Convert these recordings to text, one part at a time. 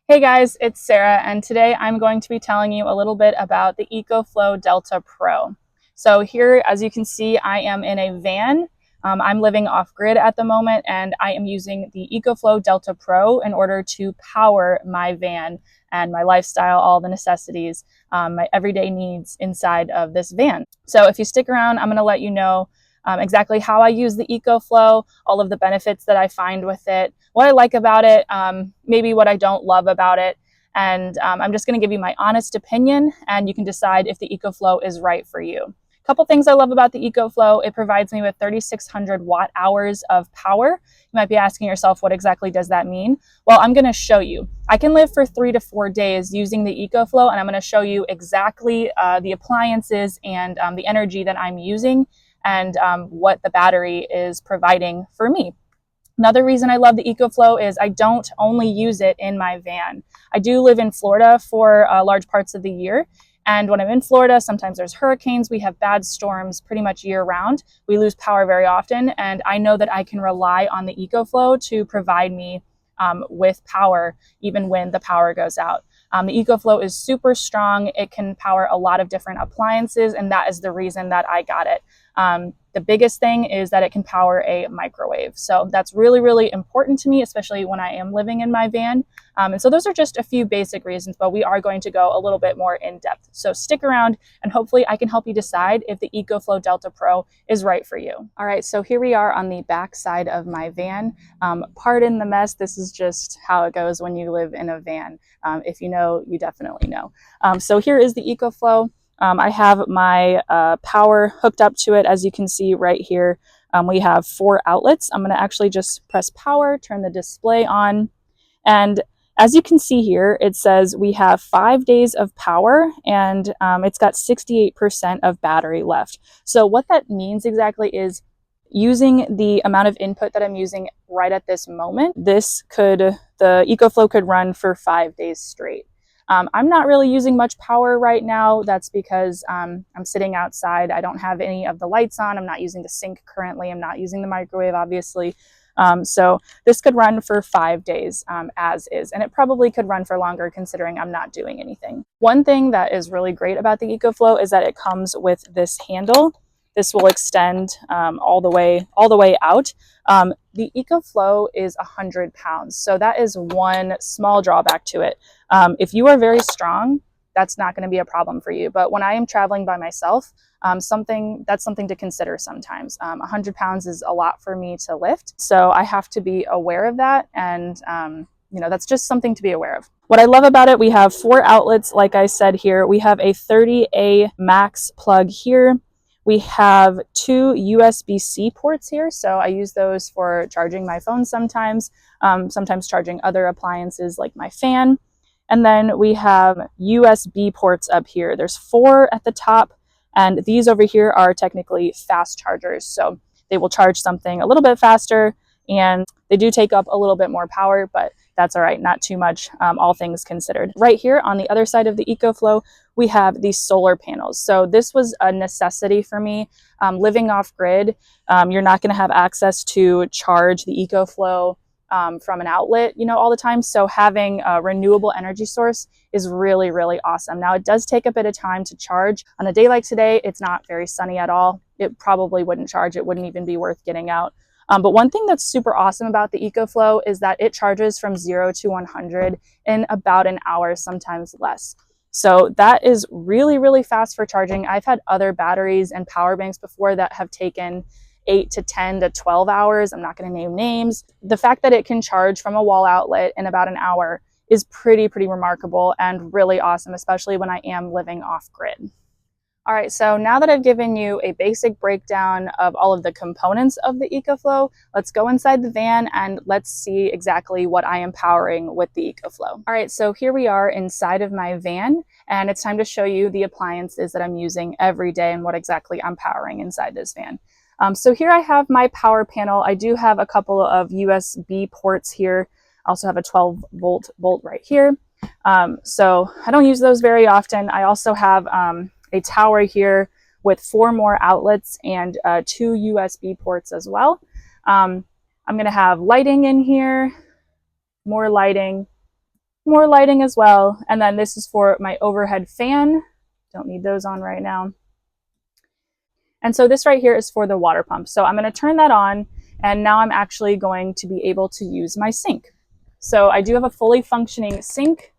Hey guys, it's Sarah, and today I'm going to be telling you a little bit about the EcoFlow Delta Pro. So here, as you can see, I am in a van. I'm living off-grid at the moment, and I am using the EcoFlow Delta Pro in order to power my van and my lifestyle, all the necessities, my everyday needs inside of this van. So if you stick around, I'm going to let you know exactly how I use the EcoFlow, all of the benefits that I find with it, what I like about it, maybe what I don't love about it. And I'm just going to give you my honest opinion, and you can decide if the EcoFlow is right for you. A couple things I love about the EcoFlow: it provides me with 3,600 watt hours of power. You might be asking yourself, what exactly does that mean? Well, I'm going to show you. I can live for 3 to 4 days using the EcoFlow, and I'm going to show you exactly the appliances and the energy that I'm using and what the battery is providing for me. Another reason I love the EcoFlow is I don't only use it in my van. I do live in Florida for large parts of the year. And when I'm in Florida, sometimes there's hurricanes. We have bad storms pretty much year round. We lose power very often. And I know that I can rely on the EcoFlow to provide me with power even when the power goes out. The EcoFlow is super strong. It can power a lot of different appliances, and that is the reason that I got it. The biggest thing is that it can power a microwave. So that's really, really important to me, especially when I am living in my van. And so those are just a few basic reasons, but we are going to go a little bit more in depth. So stick around, and hopefully I can help you decide if the EcoFlow Delta Pro is right for you. All right, so here we are on the back side of my van. Pardon the mess. This is just how it goes when you live in a van. If you know, you definitely know. So here is the EcoFlow. I have my power hooked up to it, as you can see right here. We have 4 outlets. I'm going to actually just press power, turn the display on, and as you can see here, it says we have 5 days of power, and it's got 68% of battery left. So what that means exactly is, using the amount of input that I'm using right at this moment, the EcoFlow could run for 5 days straight. I'm not really using much power right now. That's because I'm sitting outside. I don't have any of the lights on. I'm not using the sink currently. I'm not using the microwave, obviously. So this could run for 5 days as is, and it probably could run for longer considering I'm not doing anything. One thing that is really great about the EcoFlow is that it comes with this handle. This will extend all the way out. The EcoFlow is 100 pounds, so that is one small drawback to it. If you are very strong, that's not going to be a problem for you. But when I am traveling by myself, that's something to consider sometimes. 100 pounds is a lot for me to lift, so I have to be aware of that, and that's just something to be aware of. What I love about it, we have 4 outlets, like I said here. We have a 30A max plug here. We have 2 USB-C ports here, so I use those for charging my phone sometimes charging other appliances like my fan. And then we have USB ports up here. There's 4 at the top, and these over here are technically fast chargers. So they will charge something a little bit faster, and they do take up a little bit more power, but that's all right, not too much, all things considered. Right here on the other side of the EcoFlow, we have these solar panels. So this was a necessity for me. Living off grid, you're not going to have access to charge the EcoFlow from an outlet, all the time. So having a renewable energy source is really, really awesome. Now, it does take a bit of time to charge. On a day like today, it's not very sunny at all. It probably wouldn't charge. It wouldn't even be worth getting out. But one thing that's super awesome about the EcoFlow is that it charges from 0 to 100 in about an hour, sometimes less. So that is really, really fast for charging. I've had other batteries and power banks before that have taken 8 to 10 to 12 hours. I'm not going to name names. The fact that it can charge from a wall outlet in about an hour is pretty remarkable and really awesome, especially when I am living off grid. All right, so now that I've given you a basic breakdown of all of the components of the EcoFlow, let's go inside the van and let's see exactly what I am powering with the EcoFlow. All right, so here we are inside of my van, and it's time to show you the appliances that I'm using every day and what exactly I'm powering inside this van. So here I have my power panel. I do have a couple of USB ports here. I also have a 12-volt bolt right here. So I don't use those very often. I also have a tower here with 4 more outlets and 2 USB ports as well. I'm going to have lighting in here, more lighting, more lighting as well. And then this is for my overhead fan. Don't need those on right now. And so this right here is for the water pump. So I'm going to turn that on, and now I'm actually going to be able to use my sink. So I do have a fully functioning sink.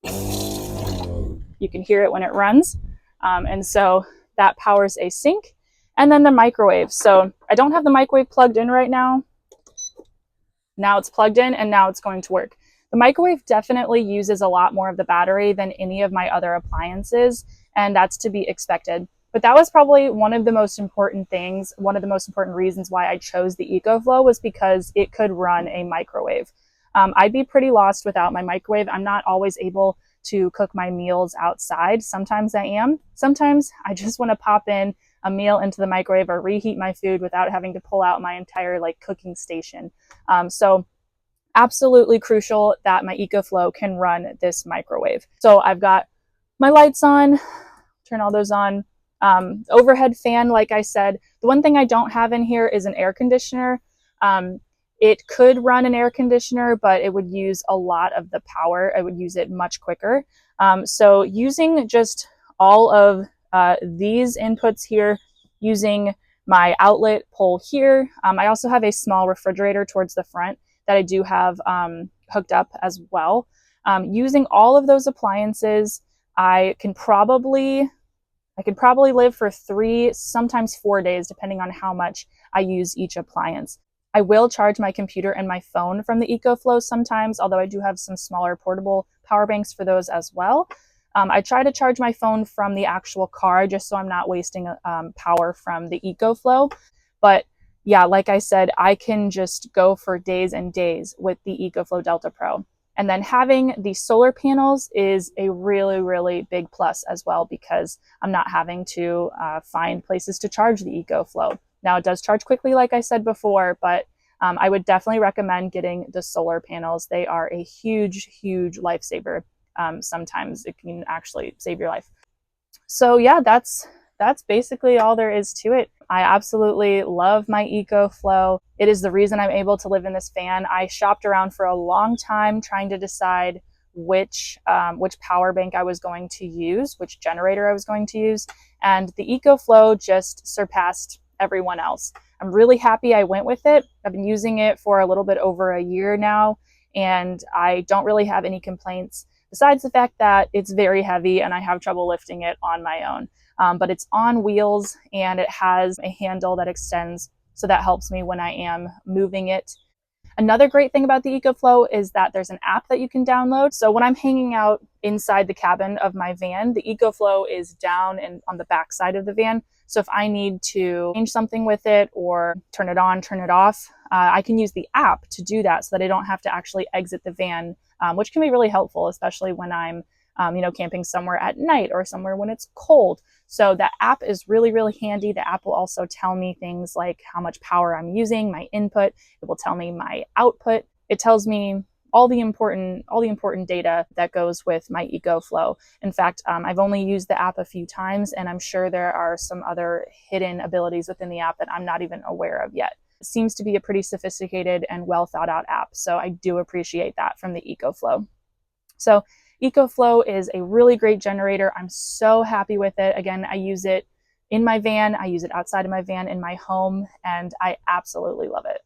You can hear it when it runs. And so that powers a sink. And then the microwave. So I don't have the microwave plugged in right now. Now it's plugged in and now it's going to work. The microwave definitely uses a lot more of the battery than any of my other appliances, and that's to be expected. But that was probably one of the most important things, one of the most important reasons why I chose the EcoFlow was because it could run a microwave. I'd be pretty lost without my microwave. I'm not always able to cook my meals outside. Sometimes I am. Sometimes I just want to pop in a meal into the microwave or reheat my food without having to pull out my entire cooking station. So absolutely crucial that my EcoFlow can run this microwave. So I've got my lights on, turn all those on. Overhead fan, like I said. The one thing I don't have in here is an air conditioner. It could run an air conditioner, but it would use a lot of the power. I would use it much quicker. So using just all of these inputs here, using my outlet pole here. I also have a small refrigerator towards the front that I do have hooked up as well. Using all of those appliances, I could probably live for 3, sometimes 4 days, depending on how much I use each appliance. I will charge my computer and my phone from the EcoFlow sometimes, although I do have some smaller portable power banks for those as well. I try to charge my phone from the actual car just so I'm not wasting power from the EcoFlow. But yeah, like I said, I can just go for days and days with the EcoFlow Delta Pro. And then having the solar panels is a really, really big plus as well, because I'm not having to find places to charge the EcoFlow. Now, it does charge quickly, like I said before, but I would definitely recommend getting the solar panels. They are a huge, huge lifesaver. Sometimes it can actually save your life. So yeah, that's basically all there is to it. I absolutely love my EcoFlow. It is the reason I'm able to live in this van. I shopped around for a long time trying to decide which power bank I was going to use, which generator I was going to use, and the EcoFlow just surpassed everyone else. I'm really happy I went with it. I've been using it for a little bit over a year now, and I don't really have any complaints besides the fact that it's very heavy and I have trouble lifting it on my own. But it's on wheels and it has a handle that extends, so that helps me when I am moving it. Another great thing about the EcoFlow is that there's an app that you can download. So when I'm hanging out inside the cabin of my van, the EcoFlow is down and on the back side of the van. So if I need to change something with it or turn it on, turn it off, I can use the app to do that so that I don't have to actually exit the van, which can be really helpful, especially when I'm camping somewhere at night or somewhere when it's cold. So that app is really, really handy. The app will also tell me things like how much power I'm using, my input. It will tell me my output. It tells me all the important data that goes with my EcoFlow. In fact, I've only used the app a few times, and I'm sure there are some other hidden abilities within the app that I'm not even aware of yet. It seems to be a pretty sophisticated and well thought out app, so I do appreciate that from the EcoFlow. So EcoFlow is a really great generator. I'm so happy with it. Again, I use it in my van, I use it outside of my van, in my home, and I absolutely love it.